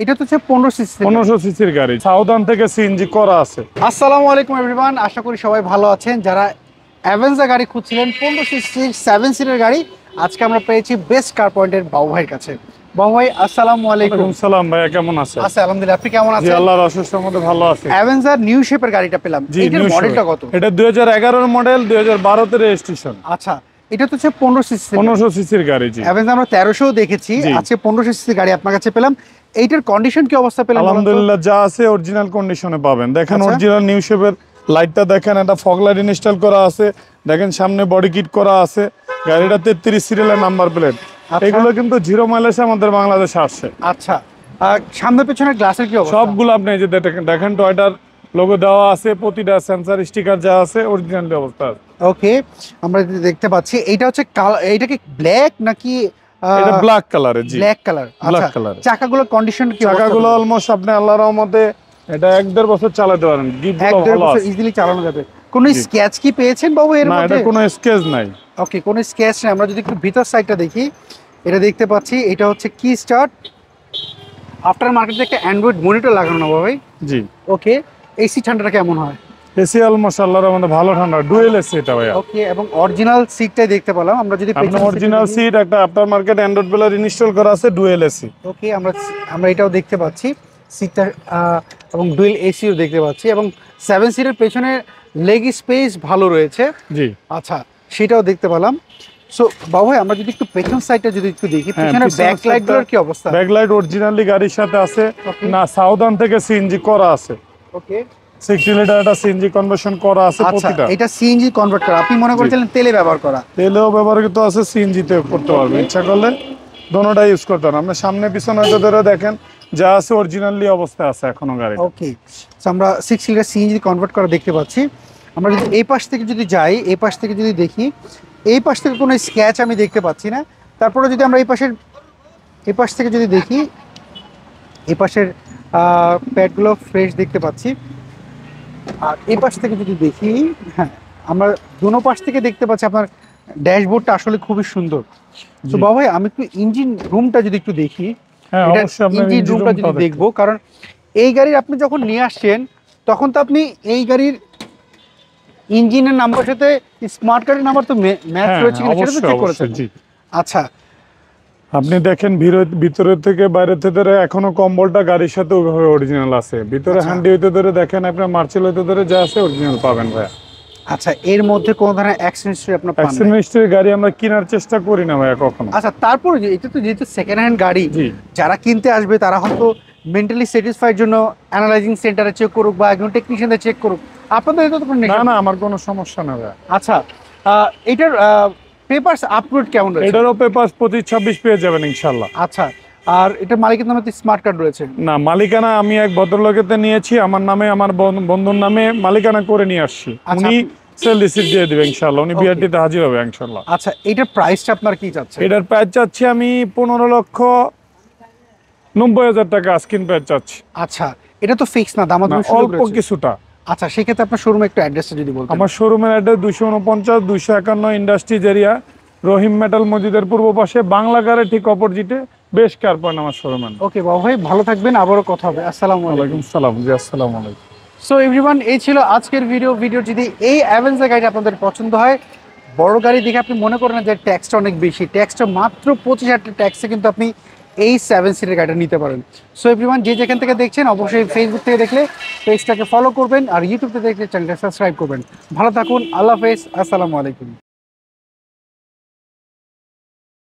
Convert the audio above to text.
এটা তো হচ্ছে 15 সিসি 1500 সিসির গাড়ি, সাউদার্ন থেকে সিএনজি করা আছে। আসসালামু আলাইকুম এভরিওয়ান, আশা করি সবাই ভালো আছেন। যারা অ্যাভেঞ্জার গাড়ি খুঁজছিলেন 15 সিসি 7 সিটের গাড়ি, আজকে আমরা পেয়েছি বেস্ট কার পয়েন্টের বাবু ভাইয়ের কাছে। বাবু ভাই আসসালামু আলাইকুম। ওয়ালাইকুম সালাম ভাইয়া, কেমন আছেন? আচ্ছা আলহামদুলিল্লাহ, আপনি কেমন জি আছেন? আল্লাহর অশেষ রহমতে ভালো আছি। অ্যাভেঞ্জার নিউ শেপের গাড়িটা পেলাম, জি, এটার new মডেলটা shape। কত? এটা 2011 এর মডেল, 2012 তে রেজিস্ট্রেশন। আচ্ছা, এটা তো হচ্ছে 15 সিসি 1500 সিসির গাড়ি। জি, অ্যাভেঞ্জার আমরা 1300 দেখেছি, জি। আজকে 15 সিসি গাড়ি আপনার কাছে পেলাম। এইটার কন্ডিশন কি অবস্থা পেলাম? আলহামদুলিল্লাহ যা আছে অরিজিনাল কন্ডিশনে পাবেন। দেখেন আচ্ছা। অরিজিনাল নিউ শেপের লাইটটা দেখেন, একটা ফগ লাইট ইনস্টল করা আছে, দেখেন সামনে বডি কিট করা আছে, গাড়িটা 33 সিরিয়ালের নাম্বার প্লেট। আচ্ছা। এগুলো কিন্তু 0 মাইলেজে আমাদের বাংলাদেশে আসছে। আচ্ছা, সামনে পেছনের গ্লাসের কি অবস্থা? সবগুলো আপনি এই যে দেখেন টয়টার লোগো দেওয়া আছে, প্রতিটা সেন্সর স্টিকার যা আছে অরিজিনাল অবস্থা আছে। ওকে, আমরা দেখতে পাচ্ছি এটা হচ্ছে এটা কি ব্ল্যাক নাকি? এটা ব্ল্যাক কালারের। জি, ব্ল্যাক কালার। ব্ল্যাক আচ্ছা, কালার। চাকাগুলোর কন্ডিশন কি? চাকাগুলো অলমোস্ট আপনি আল্লাহর রহমতে এটা 1-1.5 বছর চালাতে পারেন, গিফটগুলো ভালো আছে, ইজিলি চালানো যাবে। কোন জি। স্ক্র্যাচ কি পেয়েছেন বাবু এর না মধ্যে? এটা কোনো স্কেচ নাই। ওকে, কোন স্ক্র্যাচ নেই। আমরা যদি একটু ভিতর সাইডটা দেখি, এটা দেখতে পাচ্ছি এটা হচ্ছে কি স্টার্ট আফটার মার্কেটে একটা অ্যান্ড্রয়েড মনিটর লাগানো না ভাই? জি। ওকে, এসি ঠান্ডাটা কেমন হয়? এসি অলমোস্ট আল্লাহর রহমতে ভালো ঠান্ডা, ডুয়েল এসি এটা ভাইয়া। ওকে, এবং অরিজিনাল সিটটাই দেখতে পেলাম। আমরা যদি আপনি অরিজিনাল সিট, একটা after market Android player install করা আছে, ডুয়েল এসি। ওকে, আমরা এটাও দেখতে পাচ্ছি সিটটা, এবং ডুয়েল এসিও দেখতে পাচ্ছি, এবং 7 সিটের পেছনে লেগ স্পেস ভালো রয়েছে। জি। আচ্ছা, সেটাও দেখতে পেলাম। সো বাবু ভাই, আমরা যদি একটু পেছন সাইডটা যদি একটু দেখি, পেছনে ব্যাক লাইটগুলোর কি অবস্থা? ব্যাকলাইট অরিজিনালি গাড়ির সাথে আছে Okay. না, সাউদার্ন থেকে সিএনজি করা আছে। ওকে, 60 লিটার একটা সিএনজি কনভার্সন করা আছে আচ্ছা, প্রতিটা। এটা সিএনজি কনভার্ট করা। আপনি মনে করেছিলেন তেলে ব্যবহার করা? তেলেও ব্যবহৃত আছে, সিএনজি তে করতে পারবে, ইচ্ছা করলে দোনোটাই ইউজ করতে পারেন। আপনি সামনে পিছনে ধরে দেখেন যা আছে অরিজিনালি অবস্থায় আছে এখনো গাড়ি। ওকে, সো আমরা 6 লিটার সিএনজি কনভার্ট করা দেখতে পাচ্ছি। আমরা যদি এই পাশ থেকে যদি যাই, এই পাশ থেকে যদি দেখি, এই পাশ থেকে কোনো স্ক্র্যাচ আমি দেখতে পাচ্ছি না। তারপরে যদি আমরা এই পাশ থেকে যদি দেখি, এই পাশের প্যাডগুলো ফ্রেশ দেখতে পাচ্ছি। আর এই পাশ থেকে যদি দেখি, হ্যাঁ, আমরা দোনো পাশ থেকে দেখতে পাচ্ছি আপনার ড্যাশবোর্ডটা আসলে খুবই সুন্দর। তো জি। বাবা ভাই, আমি একটু ইঞ্জিন রুমটা যদি একটু দেখি, হ্যাঁ অবশ্যই আপনি ইঞ্জিন রুমটা যদি দেখবো, কারণ এই গাড়ির আপনি যখন নিয়ে আসছেন তখন তো আপনি এই গাড়ির ইঞ্জিনের নাম্বার সাথে স্মার্ট কার্ডের নাম্বার তো ম্যাচ রয়েছে কিনা সেটা তো চেক করেছেন? জি। আচ্ছা, আপনি দেখেন ভিতরে থেকে বাইরে থেকে ধরে এখনো কম্বলটা গাড়ির সাথে ওইভাবে অরিজিনাল আছে। ভিতরে আচ্ছা। হ্যান্ডি হইতে ধরে দেখেন, আপনার মার্চেল হইতে ধরে যা আছে অরিজিনাল পাবেন ভাইয়া। আচ্ছা, এর মধ্যে কোনো ধরনের অ্যাক্সিডেন্ট হিস্ট্রি আপনার পান নাই? অ্যাক্সিডেন্ট হিস্ট্রির গাড়ি আমরা কেনার চেষ্টা করি না ভাইয়া কখনো। আচ্ছা, তারপরে এটা তো যেহেতু সেকেন্ড হ্যান্ড গাড়ি, জি। যারা কিনতে আসবে তারা হয়তো মেন্টালি স্যাটিসফাইড জন্য অ্যানালাইজিং সেন্টারে চেক করুক বা একজন টেকনিশিয়ানদের চেক করুক, আপনাদের এটা তো কোনো না না, আমার কোনো সমস্যা না ভাইয়া। আচ্ছা, এটার পেপারস আপলোড কেমন রয়েছে? এটারও পেপার 25-26 পেয়ে যাবেন ইনশাল্লাহ। আচ্ছা, আর এটার মালিকের নামে তো স্মার্ট কার্ড রয়েছে? না, মালিকানা আমি এক ভদ্রলোকেতে নিয়েছি, আমার নামে, আমার বন্ধুর নামে মালিকানা করে নিয়ে আসছি। আচ্ছা। উনি সেল রিসিপ্ট দিয়ে দিবে ইনশাল্লাহ, উনি Okay. বিআরটিতে হাজির হবে ইনশাল্লাহ। আচ্ছা, এটার প্রাইসটা আপনার কি চাচ্ছে? এটার প্রাইস চাচ্ছি আমি 15,90,000 টাকা আস্কিন প্রাইস চাচ্ছি। আচ্ছা, এটা তো ফিক্স না, না, দামাদামি সুযোগ অল্প রয়েছে? কিছুটা। আচ্ছা, সেক্ষেত্রে আপনার শোরুমে একটু অ্যাড্রেসটা যদি বলতেন। আমার শোরুমের অ্যাড্রেস 249-251 ইন্ডাস্ট্রিজ এরিয়া, রহিম মেটাল মসজিদের পূর্ব পাশে, বাংলাগারের ঠিক অপোজিটে বেশ কার পয়েন্ট আমার শোরুমের। ওকে বাবু ভাই, ভালো থাকবেন, আবারও কথা হবে। আসসালামু আলাইকুম। ওয়ালাইকুম সালাম। জি, আসসালামু আলাইকুম। সো এভরিওয়ান, এই ছিল আজকের ভিডিও যদি এই অ্যাভেঞ্জার গাড়িটা আপনাদের পছন্দ হয়, বড় গাড়ি দেখে আপনি মনে করেন না যে ট্যাক্সটা অনেক বেশি, ট্যাক্সটা মাত্র 25,000 ট্যাক্সে কিন্তু আপনি এই 7 সিটের গাড়িটা নিতে পারেন। সো এভরিওয়ান, যে যেখান থেকে দেখছেন অবশ্যই ফেসবুক থেকে দেখলে পেজটাকে ফলো করবেন, আর ইউটিউব থেকে দেখলে চ্যানেলটা সাবস্ক্রাইব করবেন। ভালো থাকুন, আল্লাহ হাফেজ, আসসালামু আলাইকুম।